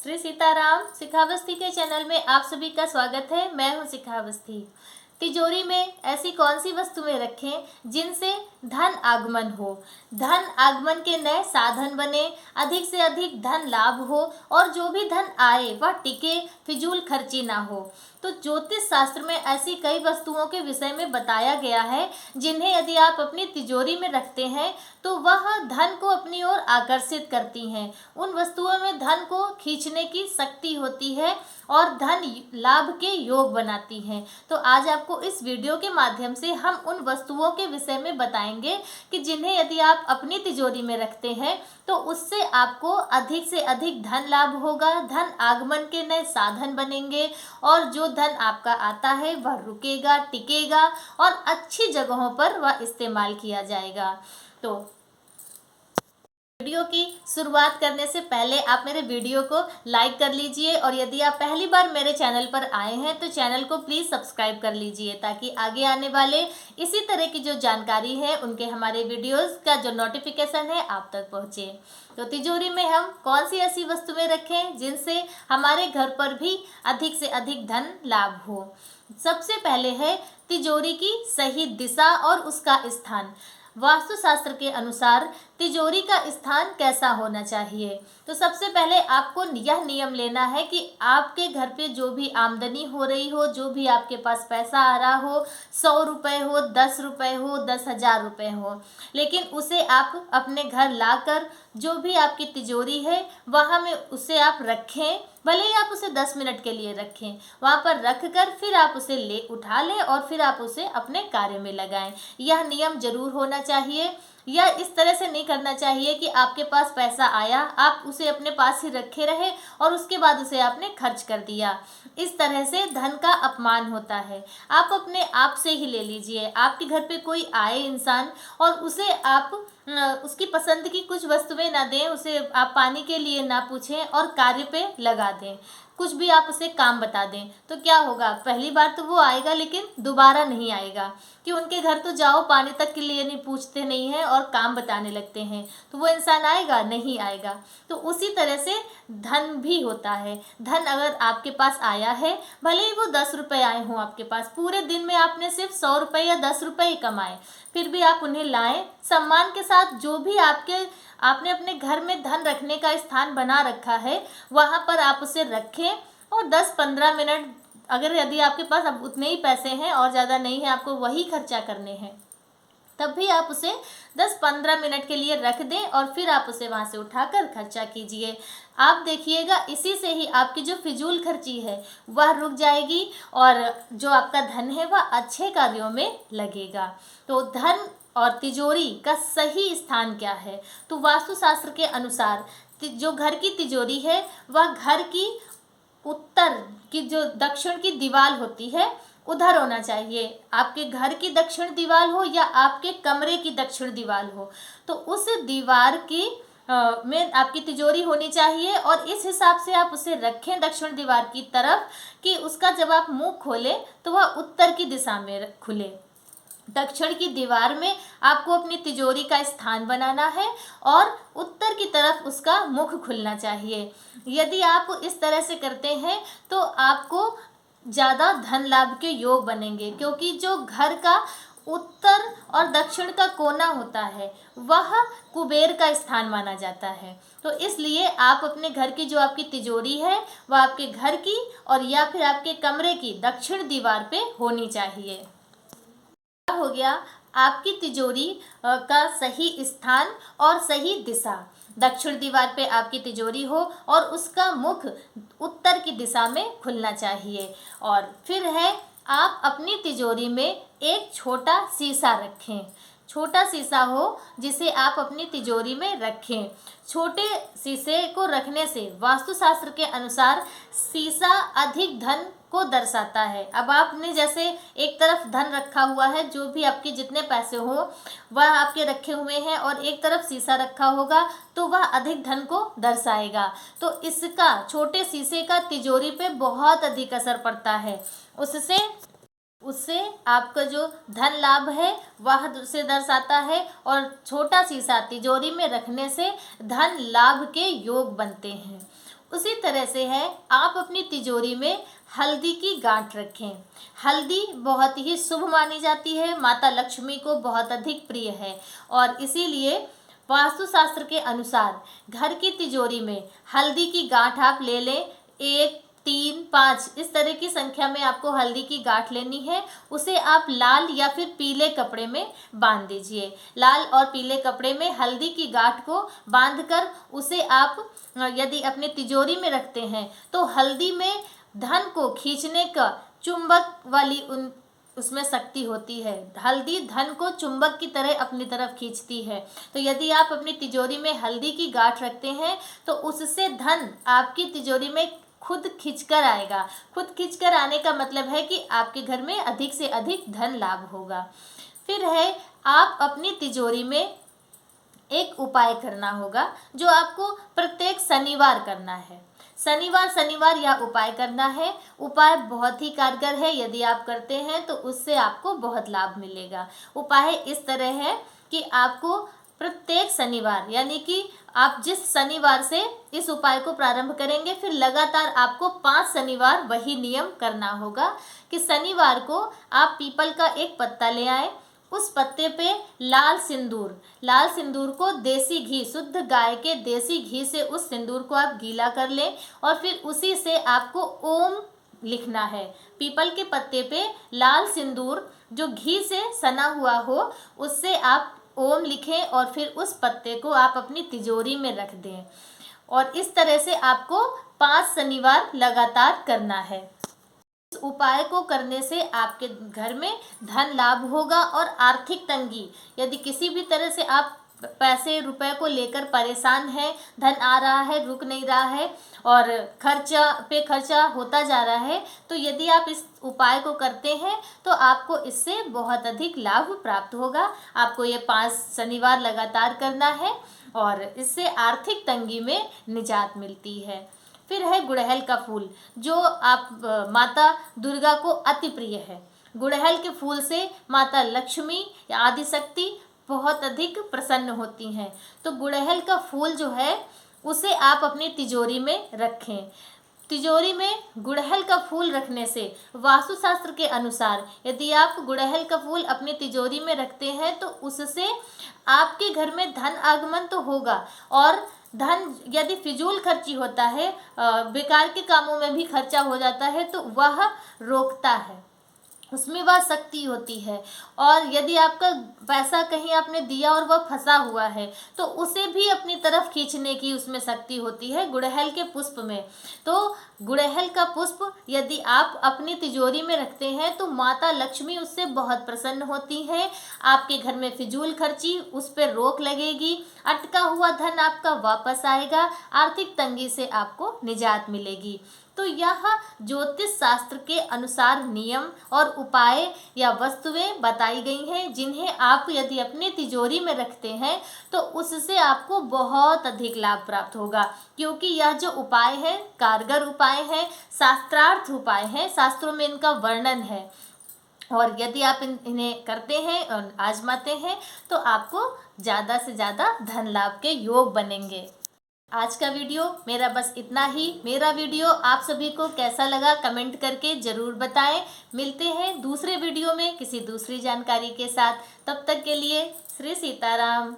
श्री सीताराम। शिखावस्थी के चैनल में आप सभी का स्वागत है। मैं हूं शिखावस्थी। तिजोरी में ऐसी कौन सी वस्तुएं रखें जिनसे धन आगमन हो, धन आगमन के नए साधन बने, अधिक से अधिक धन लाभ हो और जो भी धन आए वह टिके, फिजूल खर्ची ना हो। तो ज्योतिष शास्त्र में ऐसी कई वस्तुओं के विषय में बताया गया है जिन्हें यदि आप अपनी तिजोरी में रखते हैं तो वह धन को अपनी ओर आकर्षित करती हैं। उन वस्तुओं में धन को खींचने की शक्ति होती है और धन लाभ के योग बनाती हैं। तो आज आपको इस वीडियो के माध्यम से हम उन वस्तुओं के विषय में बताएंगे कि जिन्हें यदि आप अपनी तिजोरी में रखते हैं तो उससे आपको अधिक से अधिक धन लाभ होगा, धन आगमन के नए साधन बनेंगे और जो धन आपका आता है वह रुकेगा, टिकेगा और अच्छी जगहों पर वह इस्तेमाल किया जाएगा। तो वीडियो की शुरुआत करने से पहले आप मेरे वीडियो को लाइक कर लीजिए और यदि आप पहली बार मेरे चैनल पर आए हैं तो चैनल को प्लीज़ सब्सक्राइब कर लीजिए ताकि आगे आने वाले इसी तरह की जो जानकारी है उनके हमारे वीडियोस का जो नोटिफिकेशन है आप तक पहुंचे। तो तिजोरी में हम कौन सी ऐसी वस्तुएं रखें जिनसे हमारे घर पर भी अधिक से अधिक धन लाभ हो। सबसे पहले है तिजोरी की सही दिशा और उसका स्थान। वास्तुशास्त्र के अनुसार तिजोरी का स्थान कैसा होना चाहिए। तो सबसे पहले आपको यह नियम लेना है कि आपके घर पे जो भी आमदनी हो रही हो, जो भी आपके पास पैसा आ रहा हो, 100 रुपये हो, 10 रुपये हो, 10,000 रुपये हो, लेकिन उसे आप अपने घर लाकर जो भी आपकी तिजोरी है वहाँ में उसे आप रखें। भले ही आप उसे 10 मिनट के लिए रखें, वहाँ पर रख कर फिर आप उसे उठा लें और फिर आप उसे अपने कार्य में लगाएं। यह नियम जरूर होना चाहिए। या इस तरह से नहीं करना चाहिए कि आपके पास पैसा आया, आप उसे अपने पास ही रखे रहे और उसके बाद उसे आपने खर्च कर दिया। इस तरह से धन का अपमान होता है। आप अपने आप से ही ले लीजिए। आपके घर पे कोई आए इंसान और उसे आप उसकी पसंद की कुछ वस्तुएं ना दें, उसे आप पानी के लिए ना पूछें और कार्य पे लगा दें। कुछ भी आप उसे काम बता दें तो क्या होगा, पहली बार तो वो आएगा लेकिन दोबारा नहीं आएगा। कि उनके घर तो जाओ, पानी तक के लिए नहीं पूछते नहीं हैं और काम बताने लगते हैं, तो वो इंसान आएगा नहीं आएगा। तो उसी तरह से धन भी होता है। धन अगर आपके पास आया है, भले ही वो 10 रुपये आए हों आपके पास, पूरे दिन में आपने सिर्फ 100 रुपये या 10 रुपये ही कमाए, फिर भी आप उन्हें लाएं सम्मान के साथ। जो भी आपने अपने घर में धन रखने का स्थान बना रखा है वहाँ पर आप उसे रखें और 10-15 मिनट, अगर यदि आपके पास अब उतने ही पैसे हैं और ज़्यादा नहीं है, आपको वही खर्चा करने हैं, तब भी आप उसे 10-15 मिनट के लिए रख दें और फिर आप उसे वहाँ से उठाकर खर्चा कीजिए। आप देखिएगा इसी से ही आपकी जो फिजूल खर्ची है वह रुक जाएगी और जो आपका धन है वह अच्छे कार्यों में लगेगा। तो धन और तिजोरी का सही स्थान क्या है। तो वास्तुशास्त्र के अनुसार जो घर की तिजोरी है वह घर की उत्तर की जो दक्षिण की दीवार होती है उधर होना चाहिए। आपके घर की दक्षिण दीवार हो या आपके कमरे की दक्षिण दीवार हो, तो उस दीवार की में आपकी तिजोरी होनी चाहिए और इस हिसाब से आप उसे रखें दक्षिण दीवार की तरफ कि उसका जब आप मुंह खोलें तो वह उत्तर की दिशा में खुले। दक्षिण की दीवार में आपको अपनी तिजोरी का स्थान बनाना है और उत्तर की तरफ उसका मुख खुलना चाहिए। यदि आप इस तरह से करते हैं तो आपको ज़्यादा धन लाभ के योग बनेंगे, क्योंकि जो घर का उत्तर और दक्षिण का कोना होता है वह कुबेर का स्थान माना जाता है। तो इसलिए आप अपने घर की जो आपकी तिजोरी है वह आपके घर की और या फिर आपके कमरे की दक्षिण दीवार पे होनी चाहिए। हो गया आपकी तिजोरी का सही स्थान और सही दिशा। दक्षिण दीवार पे आपकी तिजोरी हो और उसका मुख उत्तर की दिशा में खुलना चाहिए। और फिर है आप अपनी तिजोरी में एक छोटा शीशा रखें। छोटा शीशा हो जिसे आप अपनी तिजोरी में रखें। छोटे शीशे को रखने से वास्तुशास्त्र के अनुसार शीशा अधिक धन को दर्शाता है। अब आपने जैसे एक तरफ धन रखा हुआ है, जो भी आपके जितने पैसे हो वह आपके रखे हुए हैं और एक तरफ शीशा रखा होगा तो वह अधिक धन को दर्शाएगा। तो इसका छोटे शीशे का तिजोरी पे बहुत अधिक असर पड़ता है। उससे आपका जो धन लाभ है वह उसे दर्शाता है और छोटा शीशा तिजोरी में रखने से धन लाभ के योग बनते हैं। उसी तरह से है, आप अपनी तिजोरी में हल्दी की गांठ रखें। हल्दी बहुत ही शुभ मानी जाती है, माता लक्ष्मी को बहुत अधिक प्रिय है और इसीलिए वास्तुशास्त्र के अनुसार घर की तिजोरी में हल्दी की गांठ आप ले लें। 1, 3, 5 इस तरह की संख्या में आपको हल्दी की गांठ लेनी है। उसे आप लाल या फिर पीले कपड़े में बांध दीजिए। लाल और पीले कपड़े में हल्दी की गांठ को बांधकर उसे आप यदि अपने तिजोरी में रखते हैं तो हल्दी में धन को खींचने का चुंबक वाली उसमें शक्ति होती है। हल्दी धन को चुंबक की तरह अपनी तरफ खींचती है। तो यदि आप अपनी तिजोरी में हल्दी की गांठ रखते हैं तो उससे धन आपकी तिजोरी में खुद खींचकर आएगा। खुद खींचकर आने का मतलब है कि आपके घर में अधिक से अधिक धन लाभ होगा। फिर है, आप अपनी तिजोरी में एक उपाय करना होगा जो आपको प्रत्येक शनिवार करना है। शनिवार यह उपाय करना है। उपाय बहुत ही कारगर है, यदि आप करते हैं तो उससे आपको बहुत लाभ मिलेगा। उपाय इस तरह है कि आपको प्रत्येक शनिवार, यानी कि आप जिस शनिवार से इस उपाय को प्रारंभ करेंगे, फिर लगातार आपको 5 शनिवार वही नियम करना होगा कि शनिवार को आप पीपल का एक पत्ता ले आए। उस पत्ते पे लाल सिंदूर को देसी घी, शुद्ध गाय के देसी घी से उस सिंदूर को आप गीला कर लें और फिर उसी से आपको ओम लिखना है। पीपल के पत्ते पे लाल सिंदूर जो घी से सना हुआ हो, उससे आप ओम लिखें और फिर उस पत्ते को आप अपनी तिजोरी में रख दें और इस तरह से आपको 5 शनिवार लगातार करना है। इस उपाय को करने से आपके घर में धन लाभ होगा और आर्थिक तंगी, यदि किसी भी तरह से आप पैसे रुपए को लेकर परेशान हैं, धन आ रहा है रुक नहीं रहा है और खर्चा होता जा रहा है, तो यदि आप इस उपाय को करते हैं तो आपको इससे बहुत अधिक लाभ प्राप्त होगा। आपको ये 5 शनिवार लगातार करना है और इससे आर्थिक तंगी में निजात मिलती है। फिर है गुड़हल का फूल, जो आप माता दुर्गा को अति प्रिय है। गुड़हल के फूल से माता लक्ष्मी या आदिशक्ति बहुत अधिक प्रसन्न होती हैं। तो गुड़हल का फूल जो है उसे आप अपनी तिजोरी में रखें। तिजोरी में गुड़हल का फूल रखने से वास्तुशास्त्र के अनुसार यदि आप गुड़हल का फूल अपनी तिजोरी में रखते हैं तो उससे आपके घर में धन आगमन तो होगा और धन, यदि फिजूल खर्ची होता है, बेकार के कामों में भी खर्चा हो जाता है, तो वह रोकता है, उसमें वह शक्ति होती है। और यदि आपका पैसा कहीं आपने दिया और वह फंसा हुआ है तो उसे भी अपनी तरफ खींचने की उसमें शक्ति होती है गुड़हल के पुष्प में। तो गुड़हल का पुष्प यदि आप अपनी तिजोरी में रखते हैं तो माता लक्ष्मी उससे बहुत प्रसन्न होती हैं। आपके घर में फिजूल खर्ची, उस पर रोक लगेगी, अटका हुआ धन आपका वापस आएगा, आर्थिक तंगी से आपको निजात मिलेगी। तो यह ज्योतिष शास्त्र के अनुसार नियम और उपाय या वस्तुएं बताई गई हैं जिन्हें आप यदि अपनी तिजोरी में रखते हैं तो उससे आपको बहुत अधिक लाभ प्राप्त होगा, क्योंकि यह जो उपाय है कारगर उपाय है, शास्त्रार्थ उपाय है, शास्त्रों में इनका वर्णन है और यदि आप इन्हें करते हैं और आजमाते हैं तो आपको ज़्यादा से ज़्यादा धन लाभ के योग बनेंगे। आज का वीडियो मेरा बस इतना ही। मेरा वीडियो आप सभी को कैसा लगा कमेंट करके ज़रूर बताएं। मिलते हैं दूसरे वीडियो में किसी दूसरी जानकारी के साथ। तब तक के लिए श्री सीताराम।